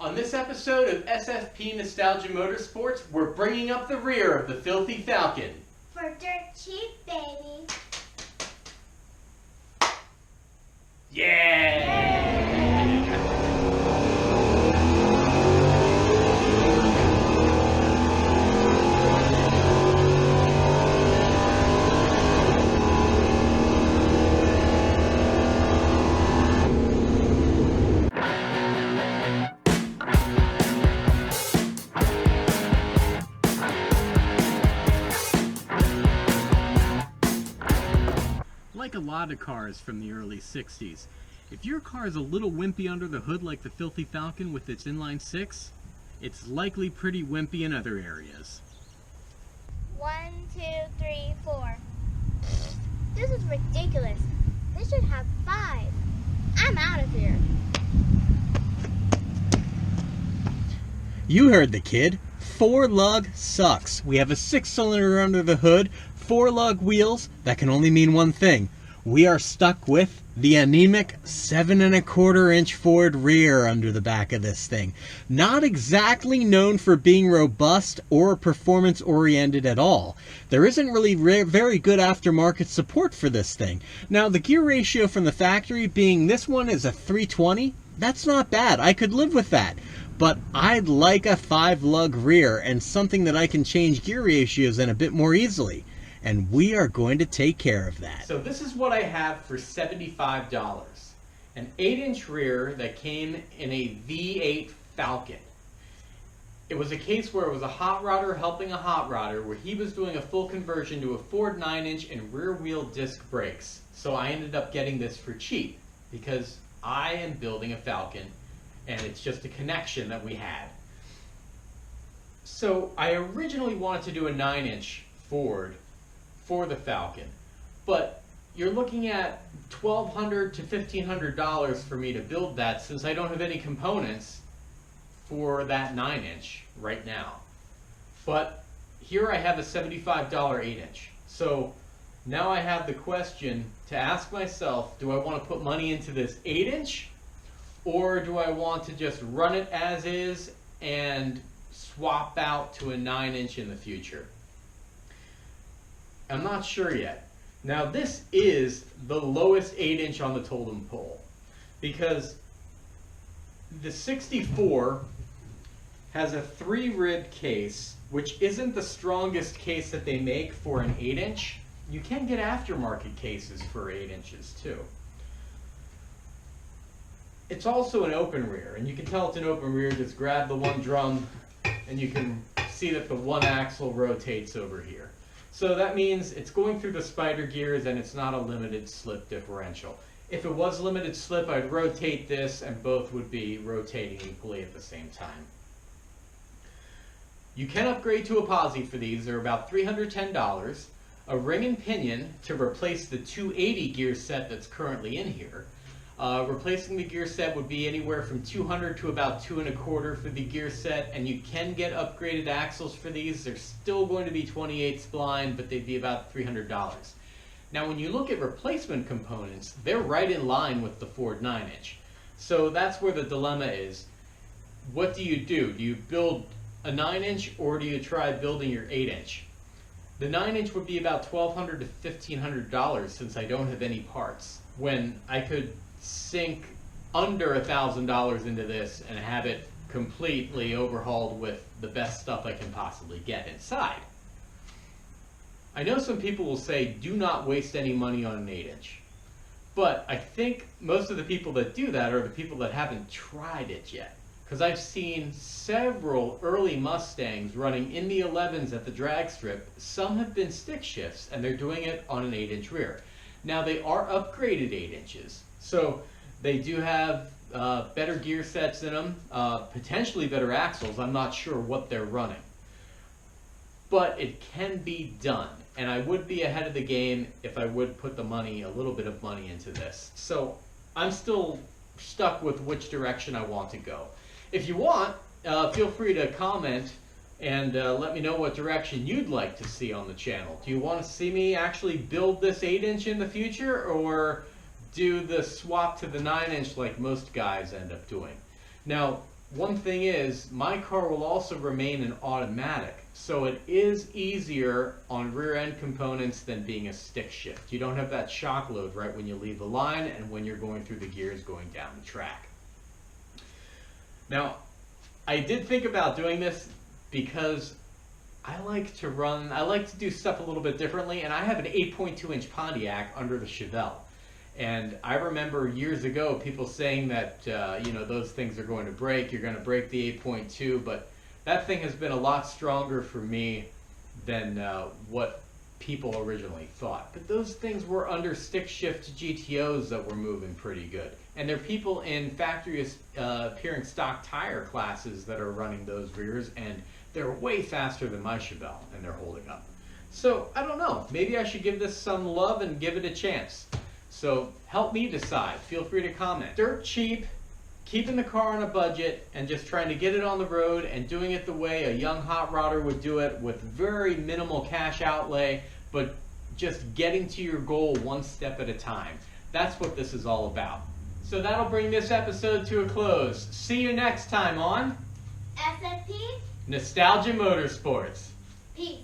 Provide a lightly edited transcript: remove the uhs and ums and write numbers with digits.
On this episode of SFP Nostalgia Motorsports, we're bringing up the rear of the filthy Falcon. For dirt cheap, baby. Yeah! Like a lot of cars from the early 60s, if your car is a little wimpy under the hood like the filthy Falcon with its inline six, it's likely pretty wimpy in other areas. 1, 2, 3, 4. This is ridiculous. This should have 5. I'm out of here. You heard the kid. 4-lug sucks. We have a 6-cylinder under the hood, 4-lug wheels. That can only mean one thing. We are stuck with the anemic 7¼ Ford rear under the back of this thing. Not exactly known for being robust or performance oriented at all. There isn't really very good aftermarket support for this thing. Now the gear ratio from the factory being this one is a 320, that's not bad. I could live with that. But I'd like a 5-lug rear and something that I can change gear ratios in a bit more easily. And we are going to take care of that. So this is what I have for $75. An 8-inch rear that came in a V8 Falcon. It was a case where it was a hot rodder helping a hot rodder, where he was doing a full conversion to a Ford 9-inch and rear wheel disc brakes. So I ended up getting this for cheap because I am building a Falcon and it's just a connection that we had. So I originally wanted to do a 9-inch Ford for the Falcon, but you're looking at $1,200 to $1,500 for me to build that, since I don't have any components for that 9-inch right now. But here I have a $75 8-inch. So now I have the question to ask myself, do I want to put money into this 8-inch, or do I want to just run it as is and swap out to a 9-inch in the future? I'm not sure yet. Now this is the lowest 8-inch on the totem pole, because the 64 has a 3-rib case, which isn't the strongest case that they make for an 8-inch. You can get aftermarket cases for 8 inches too. It's also an open rear, and you can tell it's an open rear. Just grab the one drum and you can see that the one axle rotates over here. So that means it's going through the spider gears and it's not a limited slip differential. If it was limited slip, I'd rotate this and both would be rotating equally at the same time. You can upgrade to a posi for these. They're about $310. A ring and pinion to replace the 280 gear set that's currently in here. Replacing the gear set would be anywhere from $200 to about $225 for the gear set, and you can get upgraded axles for these. They're still going to be 28 spline, but they'd be about $300. Now when you look at replacement components, they're right in line with the Ford 9-inch. So that's where the dilemma is. What do? Do you build a 9-inch, or do you try building your 8-inch? The 9-inch would be about $1,200 to $1,500 since I don't have any parts, when I could sink under $1,000 into this and have it completely overhauled with the best stuff I can possibly get inside. I know some people will say do not waste any money on an 8-inch, but I think most of the people that do that are the people that haven't tried it yet, because I've seen several early Mustangs running in the 11s at the drag strip. Some have been stick shifts and they're doing it on an 8-inch rear. Now they are upgraded 8 inches, so they do have better gear sets in them, potentially better axles. I'm not sure what they're running, but it can be done, and I would be ahead of the game if I would put the money, a little bit of money into this. So I'm still stuck with which direction I want to go. If you want, feel free to comment and let me know what direction you'd like to see on the channel. Do you want to see me actually build this 8-inch in the future, or do the swap to the 9-inch like most guys end up doing? Now, one thing is, my car will also remain an automatic, so it is easier on rear end components than being a stick shift. You don't have that shock load right when you leave the line and when you're going through the gears going down the track. Now, I did think about doing this because I like to do stuff a little bit differently, and I have an 8.2-inch Pontiac under the Chevelle. And I remember years ago people saying that, those things are going to break, you're going to break the 8.2, but that thing has been a lot stronger for me than what people originally thought. But those things were under stick shift GTOs that were moving pretty good. And there are people in factory appearing stock tire classes that are running those rears, and they're way faster than my Chevelle, and they're holding up. So, I don't know, maybe I should give this some love and give it a chance. So help me decide. Feel free to comment. Dirt cheap, keeping the car on a budget, and just trying to get it on the road and doing it the way a young hot rodder would do it with very minimal cash outlay, but just getting to your goal one step at a time. That's what this is all about. So that'll bring this episode to a close. See you next time on SFP. Nostalgia Motorsports. Peace.